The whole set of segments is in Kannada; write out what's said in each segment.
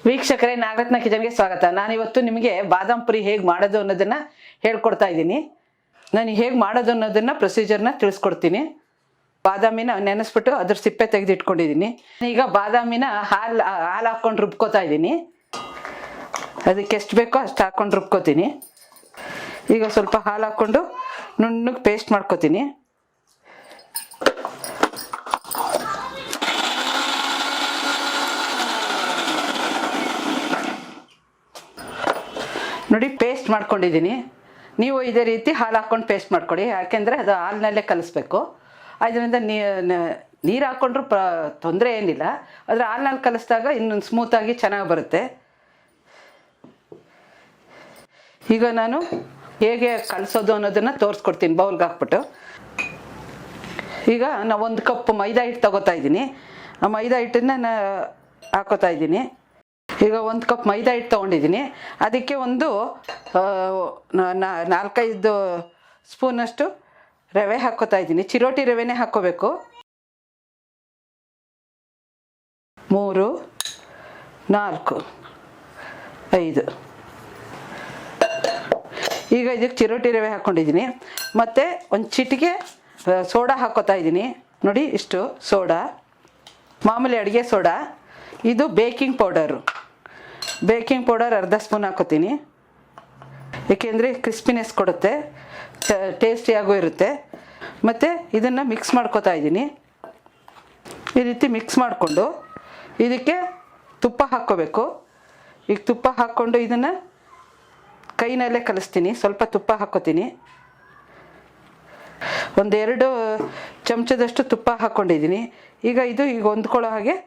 ವೀಕ್ಷಕರೇ, ನಾಗರತ್ನ ಕಿಚನ್ಗೆ ಸ್ವಾಗತ. ನಾನಿವತ್ತು ನಿಮಗೆ ಬಾದಾಮ್ ಪುರಿ ಹೇಗೆ ಮಾಡೋದು ಅನ್ನೋದನ್ನ ಹೇಳ್ಕೊಡ್ತಾ ಇದ್ದೀನಿ. ನಾನು ಹೇಗೆ ಮಾಡೋದು ಅನ್ನೋದನ್ನ ಪ್ರೊಸೀಜರ್ನ ತಿಳಿಸ್ಕೊಡ್ತೀನಿ. ಬಾದಾಮಿನ ನೆನೆಸ್ಬಿಟ್ಟು ಅದ್ರ ಸಿಪ್ಪೆ ತೆಗೆದು ಇಟ್ಕೊಂಡಿದ್ದೀನಿ. ಈಗ ಬಾದಾಮಿನ ಹಾಲು ಹಾಕೊಂಡು ರುಬ್ಕೋತಾ ಇದ್ದೀನಿ. ಅದಕ್ಕೆ ಎಷ್ಟು ಬೇಕೋ ಅಷ್ಟು ಹಾಕೊಂಡು ರುಬ್ಕೋತೀನಿ. ಈಗ ಸ್ವಲ್ಪ ಹಾಲು ಹಾಕ್ಕೊಂಡು ನುಣ್ಣಗೆ ಪೇಸ್ಟ್ ಮಾಡ್ಕೋತೀನಿ. ನೋಡಿ, ಪೇಸ್ಟ್ ಮಾಡ್ಕೊಂಡಿದ್ದೀನಿ. ನೀವು ಇದೇ ರೀತಿ ಹಾಲು ಹಾಕ್ಕೊಂಡು ಪೇಸ್ಟ್ ಮಾಡ್ಕೊಡಿ. ಯಾಕೆಂದರೆ ಅದು ಹಾಲಿನಲ್ಲೇ ಕಲಿಸ್ಬೇಕು. ಅದರಿಂದ ನೀರು ಹಾಕ್ಕೊಂಡ್ರೂ ತೊಂದರೆ ಏನಿಲ್ಲ. ಆದರೆ ಹಾಲಿನಲ್ಲಿ ಕಲಿಸಿದಾಗ ಇನ್ನೊಂದು ಸ್ಮೂತಾಗಿ ಚೆನ್ನಾಗಿ ಬರುತ್ತೆ. ಈಗ ನಾನು ಹೇಗೆ ಕಲಿಸೋದು ಅನ್ನೋದನ್ನು ತೋರಿಸ್ಕೊಡ್ತೀನಿ ಬೌಲ್ಗೆ ಹಾಕ್ಬಿಟ್ಟು. ಈಗ ನಾವು 1 ಕಪ್ ಮೈದಾ ಹಿಟ್ಟು ತಗೋತಾ ಇದ್ದೀನಿ. ಆ ಮೈದಾ ಹಿಟ್ಟನ್ನು ಹಾಕೋತಾ ಇದ್ದೀನಿ. ಈಗ 1 ಕಪ್ ಮೈದಾ ಹಿಟ್ಟು ತೊಗೊಂಡಿದ್ದೀನಿ. ಅದಕ್ಕೆ ಒಂದು 4-5 ಸ್ಪೂನಷ್ಟು ರವೆ ಹಾಕ್ಕೋತಾ ಇದ್ದೀನಿ. ಚಿರೋಟಿ ರವೆನೇ ಹಾಕ್ಕೋಬೇಕು. 3, 4, 5. ಈಗ ಇದಕ್ಕೆ ಚಿರೋಟಿ ರವೆ ಹಾಕ್ಕೊಂಡಿದ್ದೀನಿ. ಮತ್ತು ಒಂದು ಚಿಟಿಕೆ ಸೋಡಾ ಹಾಕ್ಕೋತಾ ಇದ್ದೀನಿ. ನೋಡಿ, ಇಷ್ಟು ಸೋಡಾ, ಮಾಮೂಲಿ ಅಡುಗೆ ಸೋಡಾ. ಇದು ಬೇಕಿಂಗ್ ಪೌಡರ್ ಅರ್ಧ ಸ್ಪೂನ್ ಹಾಕೋತೀನಿ. ಏಕೆಂದರೆ ಕ್ರಿಸ್ಪಿನೆಸ್ ಕೊಡುತ್ತೆ, ಟೇಸ್ಟಿಯಾಗೂ ಇರುತ್ತೆ. ಮತ್ತು ಇದನ್ನು ಮಿಕ್ಸ್ ಮಾಡ್ಕೋತಾ ಇದ್ದೀನಿ. ಈ ರೀತಿ ಮಿಕ್ಸ್ ಮಾಡಿಕೊಂಡು ಇದಕ್ಕೆ ತುಪ್ಪ ಹಾಕ್ಕೋಬೇಕು. ಈಗ ತುಪ್ಪ ಹಾಕ್ಕೊಂಡು ಇದನ್ನು ಕೈನಲ್ಲೇ ಕಲಿಸ್ತೀನಿ. ಸ್ವಲ್ಪ ತುಪ್ಪ ಹಾಕ್ಕೋತೀನಿ. 1-2 ಚಮಚದಷ್ಟು ತುಪ್ಪ ಹಾಕ್ಕೊಂಡಿದ್ದೀನಿ. ಈಗ ಹೊಂದ್ಕೊಳ್ಳೋ ಹಾಗೆ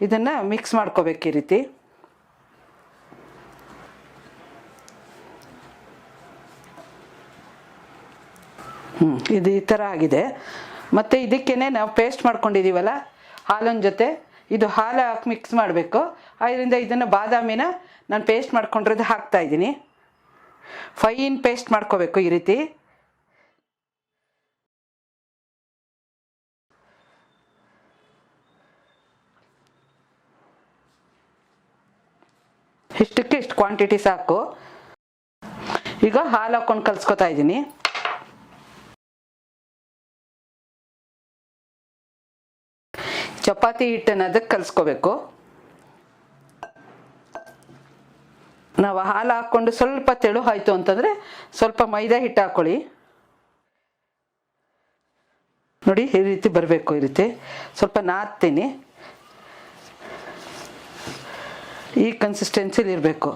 ಇದನ್ನು ಮಿಕ್ಸ್ ಮಾಡ್ಕೋಬೇಕು ಈ ರೀತಿ. ಇದು ಈ ಥರ ಆಗಿದೆ. ಮತ್ತು ಇದಕ್ಕೇ ನಾವು ಪೇಸ್ಟ್ ಮಾಡ್ಕೊಂಡಿದ್ದೀವಲ್ಲ ಹಾಲಿನ ಜೊತೆ, ಇದು ಹಾಲು ಹಾಕಿ ಮಿಕ್ಸ್ ಮಾಡಬೇಕು. ಅದರಿಂದ ಇದನ್ನು ಬಾದಾಮಿನ ನಾನು ಪೇಸ್ಟ್ ಮಾಡ್ಕೊಂಡಿರೋದು ಹಾಕ್ತಾಯಿದ್ದೀನಿ. ಫೈನ್ ಪೇಸ್ಟ್ ಮಾಡ್ಕೋಬೇಕು ಈ ರೀತಿ. ಇಷ್ಟಕ್ಕೆ ಇಷ್ಟು ಕ್ವಾಂಟಿಟಿ ಸಾಕು. ಈಗ ಹಾಲು ಹಾಕ್ಕೊಂಡು ಕಲಿಸ್ಕೊತಾ ಇದ್ದೀನಿ. ಚಪಾತಿ ಹಿಟ್ಟನ್ನು ಅದಕ್ಕೆ ಕಲಿಸ್ಕೋಬೇಕು. ನಾವು ಹಾಲು ಹಾಕ್ಕೊಂಡು ಸ್ವಲ್ಪ ತೆಳು ಆಯಿತು ಅಂತಂದರೆ ಸ್ವಲ್ಪ ಮೈದಾ ಹಿಟ್ಟು ಹಾಕ್ಕೊಳ್ಳಿ. ನೋಡಿ, ಈ ರೀತಿ ಬರಬೇಕು. ಈ ರೀತಿ ಸ್ವಲ್ಪ ನಾದ್ತೀನಿ. ಈ ಕನ್ಸಿಸ್ಟೆನ್ಸಿಲಿ ಇರಬೇಕು.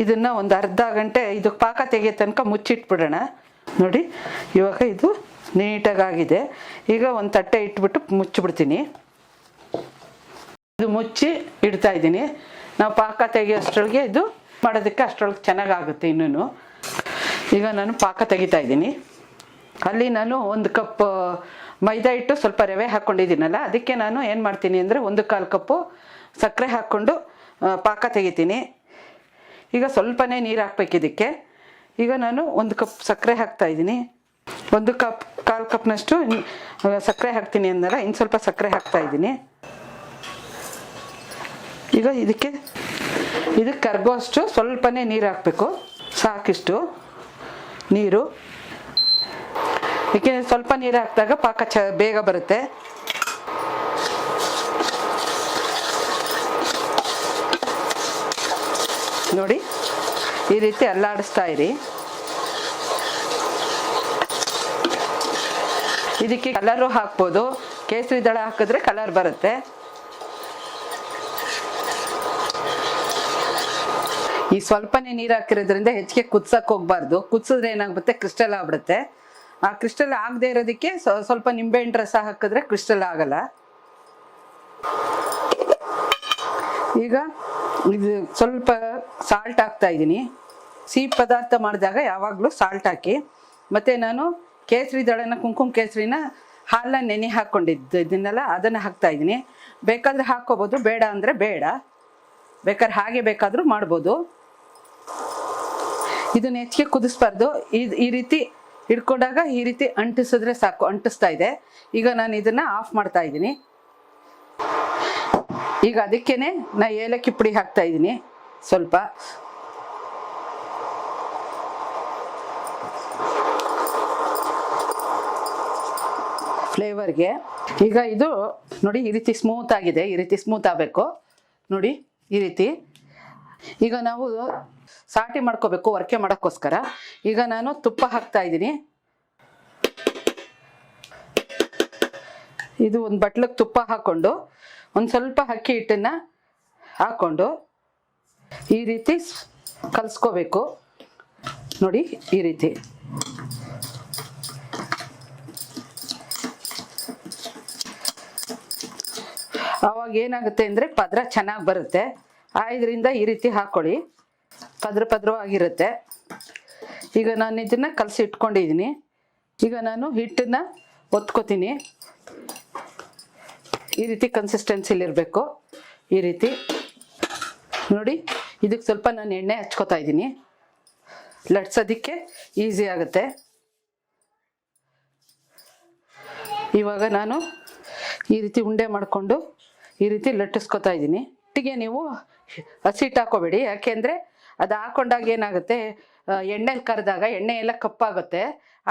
ಇದನ್ನು ಒಂದು ಅರ್ಧ ಗಂಟೆ ಇದಕ್ಕೆ ಪಾಕ ತೆಗೆಯೋ ತನಕ ಮುಚ್ಚಿಟ್ಬಿಡೋಣ. ನೋಡಿ, ಇವಾಗ ಇದು ನೀಟಾಗಿದೆ. ಈಗ ಒಂದು ತಟ್ಟೆ ಇಟ್ಬಿಟ್ಟು ಮುಚ್ಚಿಬಿಡ್ತೀನಿ. ಇದು ಮುಚ್ಚಿ ಇಡ್ತಾ ಇದ್ದೀನಿ. ನಾವು ಪಾಕ ತೆಗೆಯೋಷ್ಟರೊಳಗೆ ಇದು ಮಾಡೋದಕ್ಕೆ ಅಷ್ಟರೊಳಗೆ ಚೆನ್ನಾಗಾಗುತ್ತೆ. ಇನ್ನೂ ಈಗ ನಾನು ಪಾಕ ತೆಗಿತಾ ಇದ್ದೀನಿ. ಅಲ್ಲಿ ನಾನು 1 ಕಪ್ ಮೈದಾ ಹಿಟ್ಟು ಸ್ವಲ್ಪ ರವೆ ಹಾಕ್ಕೊಂಡಿದ್ದೀನಲ್ಲ, ಅದಕ್ಕೆ ನಾನು ಏನು ಮಾಡ್ತೀನಿ ಅಂದರೆ 1/4 ಕಪ್ಪು ಸಕ್ಕರೆ ಹಾಕ್ಕೊಂಡು ಪಾಕ ತೆಗಿತೀನಿ. ಈಗ ಸ್ವಲ್ಪನೇ ನೀರು ಹಾಕ್ಬೇಕು ಇದಕ್ಕೆ. ಈಗ ನಾನು 1 ಕಪ್ ಸಕ್ಕರೆ ಹಾಕ್ತಾಯಿದ್ದೀನಿ. 1/4 ಕಪ್ನಷ್ಟು ಸಕ್ಕರೆ ಹಾಕ್ತೀನಿ ಅಂದಲ್ಲ, ಇನ್ನು ಸ್ವಲ್ಪ ಸಕ್ಕರೆ ಹಾಕ್ತಾಯಿದ್ದೀನಿ. ಈಗ ಇದಕ್ಕೆ ಕರ್ಗೋ ಅಷ್ಟು ಸ್ವಲ್ಪನೇ ನೀರು ಹಾಕಬೇಕು. ಸಾಕಿಷ್ಟು ನೀರು. ಏಕೆಂದರೆ ಸ್ವಲ್ಪ ನೀರು ಹಾಕಿದಾಗ ಪಾಕ ಬೇಗ ಬರುತ್ತೆ. ನೋಡಿ, ಈ ರೀತಿ ಅಲ್ಲಾಡಿಸ್ತಾ ಇರಿ. ಇದಕ್ಕೆ ಕಲರು ಹಾಕ್ಬೋದು. ಕೇಸರಿ ದಳ ಹಾಕಿದ್ರೆ ಕಲರ್ ಬರುತ್ತೆ. ಈ ಸ್ವಲ್ಪನೇ ನೀರು ಹಾಕಿರೋದ್ರಿಂದ ಹೆಚ್ಚಿಗೆ ಕುದಿಸಕ್ಕೆ ಹೋಗ್ಬಾರ್ದು. ಕುದಿಸಿದ್ರೆ ಏನಾಗ್ಬಿಡುತ್ತೆ, ಕ್ರಿಸ್ಟಲ್ ಆಗ್ಬಿಡುತ್ತೆ. ಆ ಕ್ರಿಸ್ಟಲ್ ಆಗದೆ ಇರೋದಕ್ಕೆ ಸ್ವಲ್ಪ ನಿಂಬೆಹಣ್ಣು ರಸ ಹಾಕಿದ್ರೆ ಕ್ರಿಸ್ಟಲ್ ಆಗಲ್ಲ. ಈಗ ಇದು ಸ್ವಲ್ಪ ಸಾಲ್ಟ್ ಹಾಕ್ತಾ ಇದ್ದೀನಿ. ಸಿಹಿ ಪದಾರ್ಥ ಮಾಡಿದಾಗ ಯಾವಾಗಲೂ ಸಾಲ್ಟ್ ಹಾಕಿ. ಮತ್ತು ನಾನು ಕೇಸರಿ ದಳನ, ಕುಂಕುಮ ಕೇಸರಿನ ಹಾಲನ್ನ ನೆನೆ ಹಾಕ್ಕೊಂಡಿದ್ದು ಇದನ್ನೆಲ್ಲ ಅದನ್ನು ಹಾಕ್ತಾಯಿದ್ದೀನಿ. ಬೇಕಾದರೆ ಹಾಕ್ಕೋಬೋದು, ಬೇಡ ಅಂದರೆ ಬೇಡ. ಬೇಕಾದ್ರೆ ಹಾಗೆ ಬೇಕಾದರೂ ಮಾಡ್ಬೋದು. ಇದನ್ನು ಹೆಚ್ಚಿಗೆ ಕುದಿಸ್ಬಾರ್ದು. ಈ ರೀತಿ ಹಿಡ್ಕೊಂಡಾಗ ಈ ರೀತಿ ಅಂಟಿಸಿದ್ರೆ ಸಾಕು. ಅಂಟಿಸ್ತಾ ಇದೆ. ಈಗ ನಾನು ಇದನ್ನು ಆಫ್ ಮಾಡ್ತಾ ಇದ್ದೀನಿ. ಈಗ ಅದಕ್ಕೇನೆ ನಾ ಏಲಕ್ಕಿ ಪುಡಿ ಹಾಕ್ತಾ ಇದ್ದೀನಿ ಸ್ವಲ್ಪ. ಫ್ಲೇವರ್ಗೆ. ಈಗ ಇದು ನೋಡಿ ಈ ರೀತಿ ಸ್ಮೂತ್ ಆಗಿದೆ. ಈ ರೀತಿ ಸ್ಮೂತ್ ಆಗಬೇಕು ನೋಡಿ, ಈ ರೀತಿ. ಈಗ ನಾವು ಸಾಟಿ ಮಾಡ್ಕೋಬೇಕು ಒರಕೆ ಮಾಡೋಕ್ಕೋಸ್ಕರ. ಈಗ ನಾನು ತುಪ್ಪ ಹಾಕ್ತಾ ಇದ್ದೀನಿ. ಇದು ಒಂದು ಬಟ್ಲಿಗೆ ತುಪ್ಪ ಹಾಕ್ಕೊಂಡು ಒಂದು ಸ್ವಲ್ಪ ಅಕ್ಕಿ ಹಿಟ್ಟನ್ನು ಹಾಕ್ಕೊಂಡು ಈ ರೀತಿ ಕಲಿಸ್ಕೋಬೇಕು ನೋಡಿ, ಈ ರೀತಿ. ಆವಾಗ ಏನಾಗುತ್ತೆ ಅಂದರೆ ಪದರ ಚೆನ್ನಾಗಿ ಬರುತ್ತೆ. ಇದರಿಂದ ಈ ರೀತಿ ಹಾಕ್ಕೊಳ್ಳಿ, ಪದ್ರವಾಗಿರುತ್ತೆ. ಈಗ ನಾನು ಇದನ್ನು ಕಲಸಿ ಇಟ್ಕೊಂಡಿದ್ದೀನಿ. ಈಗ ನಾನು ಹಿಟ್ಟನ್ನು ಒತ್ಕೋತೀನಿ. ಈ ರೀತಿ ಕನ್ಸಿಸ್ಟೆನ್ಸಿಲಿರಬೇಕು, ಈ ರೀತಿ ನೋಡಿ. ಇದಕ್ಕೆ ಸ್ವಲ್ಪ ನಾನು ಎಣ್ಣೆ ಹಚ್ಕೋತಾ ಇದ್ದೀನಿ, ಲಟ್ಸೋದಕ್ಕೆ ಈಸಿ ಆಗುತ್ತೆ. ಇವಾಗ ನಾನು ಈ ರೀತಿ ಉಂಡೆ ಮಾಡಿಕೊಂಡು ಈ ರೀತಿ ಲಟ್ಟಿಸ್ಕೊತಾ ಇದ್ದೀನಿ. ಒಟ್ಟಿಗೆ ನೀವು ಹಸಿಟ್ಟು ಹಾಕೋಬೇಡಿ, ಯಾಕೆಂದರೆ ಅದು ಹಾಕೊಂಡಾಗ ಏನಾಗುತ್ತೆ, ಎಣ್ಣೆಲಿ ಕರೆದಾಗ ಎಣ್ಣೆ ಎಲ್ಲ ಕಪ್ಪಾಗುತ್ತೆ.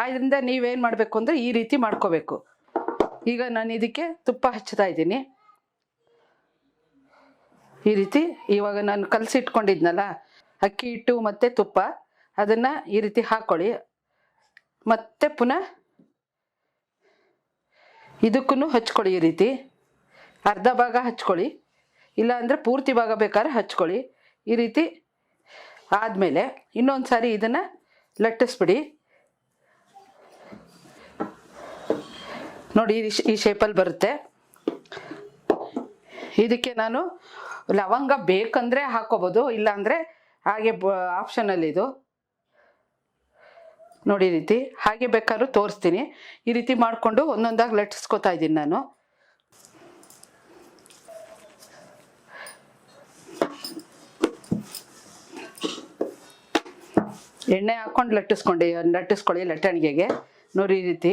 ಆದ್ದರಿಂದ ನೀವೇನು ಮಾಡಬೇಕು ಅಂದರೆ ಈ ರೀತಿ ಮಾಡ್ಕೋಬೇಕು. ಈಗ ನಾನು ಇದಕ್ಕೆ ತುಪ್ಪ ಹಚ್ತಾ ಇದ್ದೀನಿ ಈ ರೀತಿ. ಇವಾಗ ನಾನು ಕಲಸಿ ಇಟ್ಕೊಂಡಿದ್ನಲ್ಲ ಅಕ್ಕಿ ಹಿಟ್ಟು ಮತ್ತು ತುಪ್ಪ, ಅದನ್ನು ಈ ರೀತಿ ಹಾಕ್ಕೊಳ್ಳಿ. ಮತ್ತೆ ಪುನಃ ಇದಕ್ಕೂ ಹಚ್ಕೊಳ್ಳಿ ಈ ರೀತಿ. ಅರ್ಧ ಭಾಗ ಹಚ್ಕೊಳ್ಳಿ, ಇಲ್ಲ ಅಂದರೆ ಪೂರ್ತಿ ಭಾಗ ಬೇಕಾದ್ರೆ ಹಚ್ಕೊಳ್ಳಿ. ಈ ರೀತಿ ಆದಮೇಲೆ ಇನ್ನೊಂದು ಸಾರಿ ಇದನ್ನು ಲಟ್ಟಿಸ್ಬಿಡಿ ನೋಡಿ, ಈ ಶೇಪಲ್ಲಿ ಬರುತ್ತೆ. ಇದಕ್ಕೆ ನಾನು ಲವಂಗ ಬೇಕಂದರೆ ಹಾಕೋಬೋದು, ಇಲ್ಲಾಂದರೆ ಹಾಗೆ ಆಪ್ಷನಲ್ಲಿ ಇದು ನೋಡಿ. ಈ ರೀತಿ ಹಾಗೆ ಬೇಕಾದ್ರೂ ತೋರಿಸ್ತೀನಿ. ಈ ರೀತಿ ಮಾಡಿಕೊಂಡು ಒಂದೊಂದಾಗಿ ಲಟ್ಟಿಸ್ಕೊತಾ ಇದ್ದೀನಿ ನಾನು. ಎಣ್ಣೆ ಹಾಕ್ಕೊಂಡು ಲಟ್ಟಿಸ್ಕೊಳ್ಳಿ ಲಟ್ಟಣಿಗೆಗೆ ನೋಡಿ, ಈ ರೀತಿ.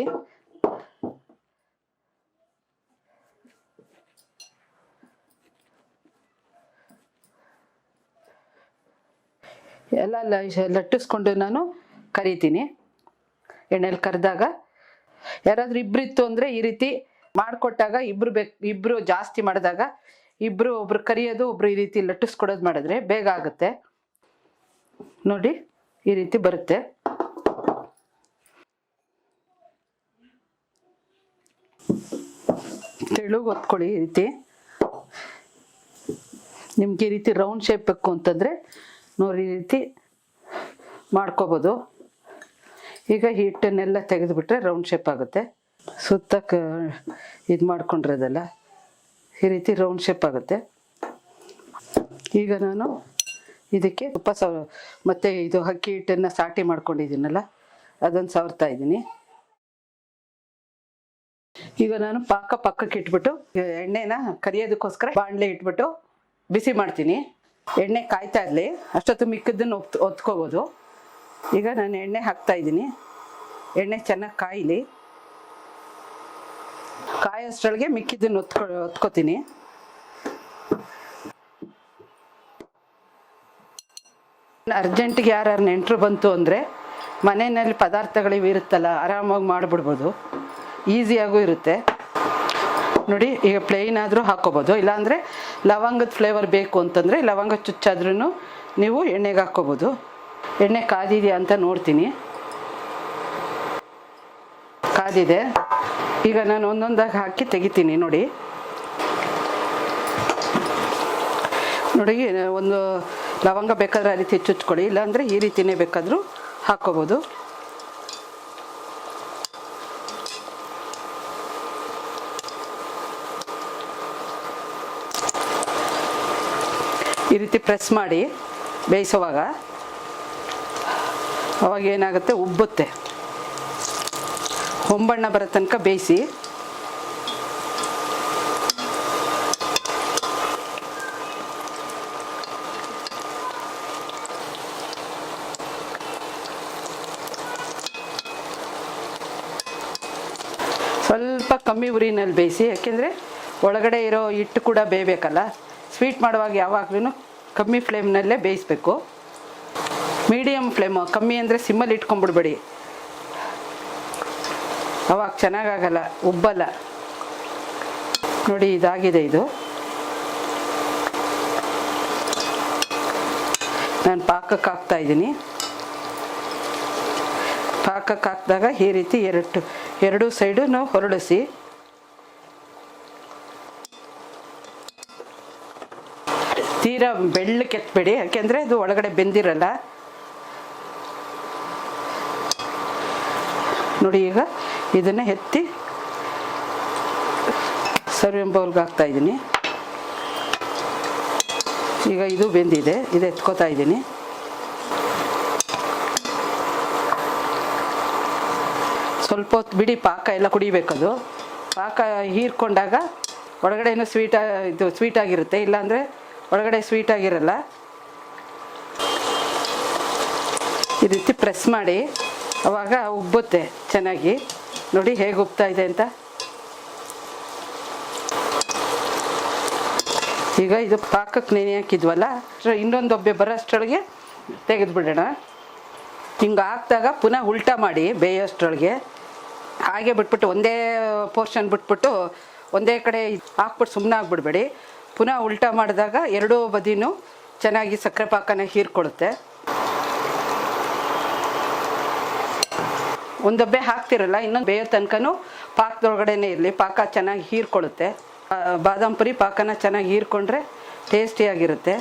ಎಲ್ಲ ಲಟ್ಟಿಸ್ಕೊಂಡು ನಾನು ಕರಿತೀನಿ. ಎಣ್ಣೆಲಿ ಕರೆದಾಗ ಯಾರಾದರೂ ಇಬ್ಬರಿತ್ತು ಅಂದರೆ ಈ ರೀತಿ ಮಾಡಿಕೊಟ್ಟಾಗ ಇಬ್ಬರು ಜಾಸ್ತಿ ಮಾಡಿದಾಗ ಒಬ್ರು ಕರಿಯೋದು, ಒಬ್ರು ಈ ರೀತಿ ಲಟ್ಟಿಸ್ಕೊಡೋದು ಮಾಡಿದ್ರೆ ಬೇಗ ಆಗುತ್ತೆ ನೋಡಿ, ಈ ರೀತಿ ಬರುತ್ತೆ. ತೆಳುಗೆ ಒತ್ಕೊಳ್ಳಿ ಈ ರೀತಿ. ನಿಮ್ಗೆ ಈ ರೀತಿ ರೌಂಡ್ ಶೇಪ್ ಬೇಕು ಅಂತಂದರೆ ನೋಡಿ, ಈ ರೀತಿ ಮಾಡ್ಕೋಬೋದು. ಈಗ ಹಿಟ್ಟನ್ನೆಲ್ಲ ತೆಗೆದುಬಿಟ್ರೆ ರೌಂಡ್ ಶೇಪ್ ಆಗುತ್ತೆ. ಸುತ್ತಕ್ಕೆ ಇದು ಮಾಡ್ಕೊಂಡಿರೋದಲ್ಲ ಈ ರೀತಿ ರೌಂಡ್ ಶೇಪ್ ಆಗುತ್ತೆ. ಈಗ ನಾನು ಇದಕ್ಕೆ ತುಪ್ಪ ಮತ್ತು ಇದು ಅಕ್ಕಿ ಹಿಟ್ಟನ್ನು ಸಾಟಿ ಮಾಡ್ಕೊಂಡಿದ್ದೀನಲ್ಲ ಅದನ್ನು ಸವರ್ತಾ ಇದ್ದೀನಿ. ಈಗ ನಾನು ಪಕ್ಕಕ್ಕೆ ಇಟ್ಬಿಟ್ಟು ಎಣ್ಣೆನ ಕರಿಯೋದಕ್ಕೋಸ್ಕರ ಬಾಣಲೆ ಇಟ್ಬಿಟ್ಟು ಬಿಸಿ ಮಾಡ್ತೀನಿ. ಎಣ್ಣೆ ಕಾಯ್ತಾ ಇರಲಿ, ಅಷ್ಟೊತ್ತು ಮಿಕ್ಕಿದ್ದನ್ನು ಒತ್ಕೋಬೋದು. ಈಗ ನಾನು ಎಣ್ಣೆ ಹಾಕ್ತಾ ಇದ್ದೀನಿ. ಎಣ್ಣೆ ಚೆನ್ನಾಗಿ ಕಾಯಲಿ, ಕಾಯೋಷ್ಟರೊಳಗೆ ಮಿಕ್ಕಿದ್ದನ್ನು ಒತ್ಕೋತೀನಿ. ಅರ್ಜೆಂಟಿಗೆ ಯಾರು ನೆಂಟರು ಬಂತು ಅಂದರೆ ಮನೆಯಲ್ಲಿ ಪದಾರ್ಥಗಳಿವೆ ಇರುತ್ತಲ್ಲ, ಆರಾಮಾಗಿ ಮಾಡಿಬಿಡ್ಬೋದು, ಈಸಿಯಾಗೂ ಇರುತ್ತೆ ನೋಡಿ. ಈಗ ಪ್ಲೇನ್ ಆದರೂ ಹಾಕ್ಕೋಬೋದು, ಇಲ್ಲಾಂದರೆ ಲವಂಗದ ಫ್ಲೇವರ್ ಬೇಕು ಅಂತಂದರೆ ಲವಂಗ ಚುಚ್ಚಾದ್ರೂ ನೀವು ಎಣ್ಣೆಗೆ ಹಾಕ್ಕೋಬೋದು. ಎಣ್ಣೆ ಕಾದಿದೆಯಾ ಅಂತ ನೋಡ್ತೀನಿ. ಕಾದಿದೆ. ಈಗ ನಾನು ಒಂದೊಂದಾಗಿ ಹಾಕಿ ತೆಗಿತೀನಿ ನೋಡಿ. ಒಂದು ಲವಂಗ ಬೇಕಾದ್ರೆ ಆ ರೀತಿ ಚುಚ್ಕೊಳ್ಳಿ, ಇಲ್ಲಾಂದರೆ ಈ ರೀತಿಯೇ ಬೇಕಾದರೂ ಹಾಕ್ಕೋಬೋದು. ಈ ರೀತಿ ಪ್ರೆಸ್ ಮಾಡಿ ಬೇಯಿಸುವಾಗ ಅವಾಗ ಏನಾಗುತ್ತೆ, ಉಬ್ಬುತ್ತೆ. ಹೊಂಬಣ್ಣ ಬರೋ ತನಕ ಬೇಯಿಸಿ. ಕಮ್ಮಿ ಉರಿನಲ್ಲಿ ಬೇಯಿಸಿ, ಯಾಕೆಂದರೆ ಒಳಗಡೆ ಇರೋ ಹಿಟ್ಟು ಕೂಡ ಬೇಯಬೇಕಲ್ಲ. ಸ್ವೀಟ್ ಮಾಡುವಾಗ ಯಾವಾಗಲೂ ಕಮ್ಮಿ ಫ್ಲೇಮ್ನಲ್ಲೇ ಬೇಯಿಸಬೇಕು. ಮೀಡಿಯಮ್ ಫ್ಲೇಮು, ಕಮ್ಮಿ ಅಂದರೆ ಸಿಮ್ಮಲ್ಲಿ ಇಟ್ಕೊಂಡ್ಬಿಡ್ಬೇಡಿ, ಅವಾಗ ಚೆನ್ನಾಗಾಗಲ್ಲ, ಉಬ್ಬಲ್ಲ. ನೋಡಿ ಇದಾಗಿದೆ. ಇದು ನಾನು ಪಾಕಕ್ಕೆ ಹಾಕ್ತಾಯಿದ್ದೀನಿ. ಪಾಕಕ್ಕೆ ಹಾಕಿದಾಗ ಈ ರೀತಿ ಎರಡು ಸೈಡು ನಾವು ಹೊರಳಿಸಿ ತೀರಾ ಬೆಳ್ಳಕ್ಕೆ ಎತ್ತಬೇಡಿ, ಯಾಕೆಂದರೆ ಅದು ಒಳಗಡೆ ಬೆಂದಿರಲ್ಲ. ನೋಡಿ ಈಗ ಇದನ್ನು ಎತ್ತಿ ಸರ್ವಿಂಗ್ ಬೌಲ್ಗೆ ಹಾಕ್ತಾಯಿದ್ದೀನಿ. ಈಗ ಇದು ಬೆಂದಿದೆ, ಇದು ಎತ್ಕೋತಾ ಇದ್ದೀನಿ. ಸ್ವಲ್ಪ ಹೊತ್ತು ಬಿಡಿ, ಪಾಕ ಎಲ್ಲ ಕುಡಿಬೇಕದು. ಪಾಕ ಹೀರ್ಕೊಂಡಾಗ ಒಳಗಡೆನೂ ಸ್ವೀಟಾಗಿರುತ್ತೆ, ಇಲ್ಲಾಂದರೆ ಒಳಗಡೆ ಸ್ವೀಟಾಗಿರಲ್ಲ. ಈ ರೀತಿ ಪ್ರೆಸ್ ಮಾಡಿ ಆವಾಗ ಉಬ್ಬುತ್ತೆ ಚೆನ್ನಾಗಿ. ನೋಡಿ ಹೇಗೆ ಉಬ್ತಾ ಇದೆ ಅಂತ. ಈಗ ಇದು ಪಾಕಕ್ಕೆ ನೆನೆ ಹಾಕಿದ್ವಲ್ಲ, ಇನ್ನೊಂದು ಒಬ್ಬೆ ಬರೋಷ್ಟರೊಳಗೆ ತೆಗೆದುಬಿಡೋಣ. ಹಿಂಗೆ ಹಾಕಿದಾಗ ಪುನಃ ಉಲ್ಟಾ ಮಾಡಿ ಬೇಯೋಷ್ಟರೊಳಗೆ. ಹಾಗೆ ಬಿಟ್ಬಿಟ್ಟು ಒಂದೇ ಪೋರ್ಷನ್ ಬಿಟ್ಬಿಟ್ಟು ಒಂದೇ ಕಡೆ ಹಾಕ್ಬಿಟ್ಟು ಸುಮ್ಮನೆ ಆಗಿಬಿಡ್ಬೇಡಿ. ಪುನಃ ಉಲ್ಟಾ ಮಾಡಿದಾಗ ಎರಡೂ ಬದಿನೂ ಚೆನ್ನಾಗಿ ಸಕ್ಕರೆ ಪಾಕನ ಹೀರ್ಕೊಳ್ಳುತ್ತೆ. ಒಂದೊಬ್ಬೆ ಹಾಕ್ತಿರಲ್ಲ, ಇನ್ನೊಂದು ಬೇಯೋ ತನಕನೂ ಪಾಕದೊಳಗಡೆನೇ ಇರಲಿ, ಪಾಕ ಚೆನ್ನಾಗಿ ಹೀರ್ಕೊಳ್ಳುತ್ತೆ. ಬಾದಾಮ್ ಪುರಿ ಪಾಕನ ಚೆನ್ನಾಗಿ ಹೀರ್ಕೊಂಡ್ರೆ ಟೇಸ್ಟಿಯಾಗಿರುತ್ತೆ.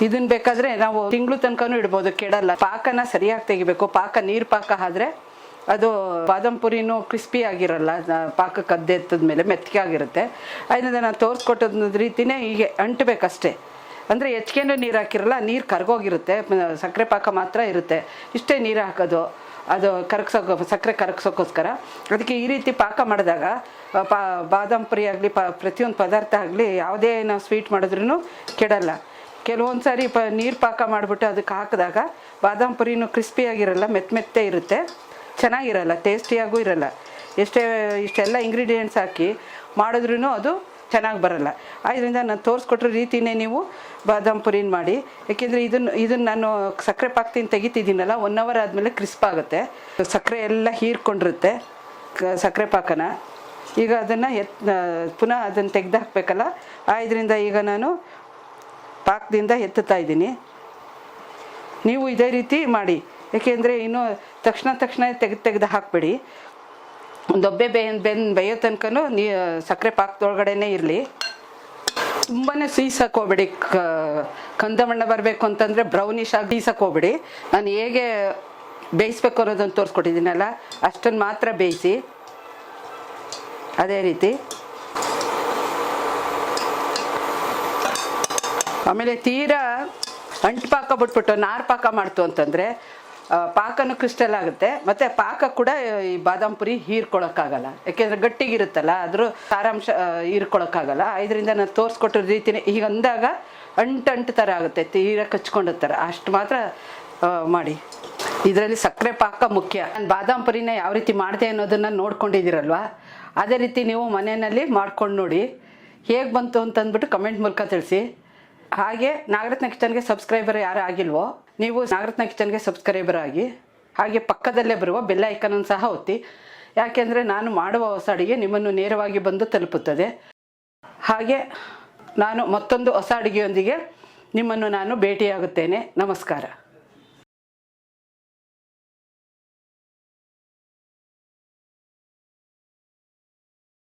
ಇದನ್ನು ಬೇಕಾದರೆ ನಾವು ತಿಂಗಳು ತನಕನೂ ಇಡ್ಬೋದು, ಕೆಡಲ್ಲ. ಪಾಕನ ಸರಿಯಾಗಿ ತೆಗಿಬೇಕು. ಪಾಕ ನೀರು ಪಾಕ ಆದರೆ ಅದು ಬಾದಾಮ್ ಪುರಿನೂ ಕ್ರಿಸ್ಪಿ ಆಗಿರಲ್ಲ, ಪಾಕಕ್ಕೆ ಅದ್ದೆ ಎತ್ತದ ಮೇಲೆ ಮೆತ್ತಗೆ ಆಗಿರುತ್ತೆ. ಅದರಿಂದ ನಾನು ತೋರಿಸ್ಕೊಟ್ಟದ ರೀತಿಯೇ ಹೀಗೆ ಅಂಟಬೇಕಷ್ಟೇ. ಅಂದರೆ ಹೆಚ್ಚಿಗೆನೂ ನೀರು ಹಾಕಿರಲ್ಲ, ನೀರು ಕರಗೋಗಿರುತ್ತೆ, ಸಕ್ಕರೆ ಪಾಕ ಮಾತ್ರ ಇರುತ್ತೆ. ಇಷ್ಟೇ ನೀರು ಹಾಕೋದು, ಅದು ಸಕ್ಕರೆ ಕರಗಿಸೋಕ್ಕೋಸ್ಕರ. ಅದಕ್ಕೆ ಈ ರೀತಿ ಪಾಕ ಮಾಡಿದಾಗ ಬಾದಾಮ್ ಪುರಿ ಆಗಲಿ ಪ್ರತಿಯೊಂದು ಪದಾರ್ಥ ಆಗಲಿ ಯಾವುದೇ ನಾವು ಸ್ವೀಟ್ ಮಾಡಿದ್ರೂ ಕೆಡಲ್ಲ. ಕೆಲವೊಂದು ಸಾರಿ ನೀರು ಪಾಕ ಮಾಡಿಬಿಟ್ಟು ಅದಕ್ಕೆ ಹಾಕಿದಾಗ ಬಾದಾಮ್ ಪುರಿನೂ ಕ್ರಿಸ್ಪಿಯಾಗಿರಲ್ಲ, ಮೆತ್ತೆ ಇರುತ್ತೆ, ಚೆನ್ನಾಗಿರಲ್ಲ, ಟೇಸ್ಟಿಯಾಗೂ ಇರಲ್ಲ. ಇಷ್ಟೆಲ್ಲ ಇಂಗ್ರೀಡಿಯೆಂಟ್ಸ್ ಹಾಕಿ ಮಾಡಿದ್ರೂ ಅದು ಚೆನ್ನಾಗಿ ಬರಲ್ಲ. ಆದ್ದರಿಂದ ನಾನು ತೋರಿಸ್ಕೊಟ್ರ ರೀತಿಯೇ ನೀವು ಬಾದಾಮ್ ಪುರಿನ ಮಾಡಿ. ಯಾಕೆಂದರೆ ಇದನ್ನು ನಾನು ಸಕ್ಕರೆ ಪಾಕದಿಂದ ತೆಗಿತಿದ್ದೀನಲ್ಲ, 1 ಅವರ್ ಆದಮೇಲೆ ಕ್ರಿಸ್ಪ್ ಆಗುತ್ತೆ. ಸಕ್ಕರೆ ಎಲ್ಲ ಹೀರ್ಕೊಂಡಿರುತ್ತೆ ಸಕ್ಕರೆ ಪಾಕನ. ಈಗ ಅದನ್ನು ಪುನಃ ಅದನ್ನು ತೆಗೆದು ಹಾಕಬೇಕಲ್ಲ, ಇದರಿಂದ ಈಗ ನಾನು ಪಾಕದಿಂದ ಎತ್ತುತ್ತಾ ಇದ್ದೀನಿ. ನೀವು ಇದೇ ರೀತಿ ಮಾಡಿ, ಏಕೆಂದರೆ ಇನ್ನೂ ತಕ್ಷಣ ತೆಗೆದು ಹಾಕಬೇಡಿ. ಒಂದೊಬ್ಬೆ ಬೇಯೋ ತನಕನೂ ಸಕ್ಕರೆ ಪಾಕದೊಳಗಡೆನೇ ಇರಲಿ. ತುಂಬಾ ಸೀಸಕ್ಕೆ ಹೋಗ್ಬೇಡಿ. ಕಂದ ಬಣ್ಣ ಬರಬೇಕು ಅಂತಂದರೆ ಬ್ರೌನಿಶ್ ಆಗಿ ಸೀಸಕ್ಕೆ ಹೋಗ್ಬೇಡಿ. ನಾನು ಹೇಗೆ ಬೇಯಿಸ್ಬೇಕು ಅನ್ನೋದನ್ನು ತೋರಿಸ್ಕೊಟ್ಟಿದ್ದೀನಲ್ಲ, ಅಷ್ಟನ್ನು ಮಾತ್ರ ಬೇಯಿಸಿ. ಅದೇ ರೀತಿ ಆಮೇಲೆ ತೀರಾ ಅಂಟು ಪಾಕ ಬಿಟ್ಬಿಟ್ಟು ನಾರು ಪಾಕ ಮಾಡ್ತು ಅಂತಂದರೆ ಪಾಕನೂ ಕ್ರಿಸ್ಟಲ್ ಆಗುತ್ತೆ, ಮತ್ತು ಪಾಕ ಕೂಡ ಈ ಬಾದಾಮ್ ಪುರಿ ಹೀರ್ಕೊಳ್ಳೋಕ್ಕಾಗಲ್ಲ. ಯಾಕೆಂದರೆ ಗಟ್ಟಿಗಿರುತ್ತಲ್ಲ, ಅದ್ರ ಸಾರಾಂಶ ಹೀರ್ಕೊಳ್ಳೋಕ್ಕಾಗಲ್ಲ. ಇದರಿಂದ ನಾನು ತೋರಿಸ್ಕೊಟ್ಟಿರೋ ರೀತಿನೇ ಈಗ ಅಂದಾಗ ಅಂಟು ಥರ ಆಗುತ್ತೆ, ತೀರಾ ಕಚ್ಕೊಂಡ ಥರ. ಅಷ್ಟು ಮಾತ್ರ ಮಾಡಿ. ಇದರಲ್ಲಿ ಸಕ್ಕರೆ ಪಾಕ ಮುಖ್ಯ. ನಾನು ಬಾದಾಮ್ ಪುರಿನ ಯಾವ ರೀತಿ ಮಾಡಿದೆ ಅನ್ನೋದನ್ನು ನೋಡ್ಕೊಂಡಿದ್ದೀರಲ್ವ, ಅದೇ ರೀತಿ ನೀವು ಮನೆಯಲ್ಲಿ ಮಾಡ್ಕೊಂಡು ನೋಡಿ. ಹೇಗೆ ಬಂತು ಅಂತಂದ್ಬಿಟ್ಟು ಕಮೆಂಟ್ ಮೂಲಕ ತಿಳಿಸಿ. ಹಾಗೆ ನಾಗರತ್ನ ಕಿಚನ್ಗೆ ಸಬ್ಸ್ಕ್ರೈಬರ್ ಯಾರು ಆಗಿಲ್ವೋ, ನೀವು ನಾಗರತ್ನ ಕಿಚನ್ಗೆ ಸಬ್ಸ್ಕ್ರೈಬರ್ ಆಗಿ. ಹಾಗೆ ಪಕ್ಕದಲ್ಲೇ ಬರುವ ಬೆಲ್ ಐಕನನ್ನು ಸಹ ಒತ್ತಿ, ಯಾಕೆಂದರೆ ನಾನು ಮಾಡುವ ಹೊಸ ಅಡುಗೆ ನಿಮ್ಮನ್ನು ನೇರವಾಗಿ ಬಂದು ತಲುಪುತ್ತದೆ. ಹಾಗೆ ನಾನು ಮತ್ತೊಂದು ಹೊಸ ಅಡುಗೆಯೊಂದಿಗೆ ನಿಮ್ಮನ್ನು ನಾನು ಭೇಟಿಯಾಗುತ್ತೇನೆ. ನಮಸ್ಕಾರ.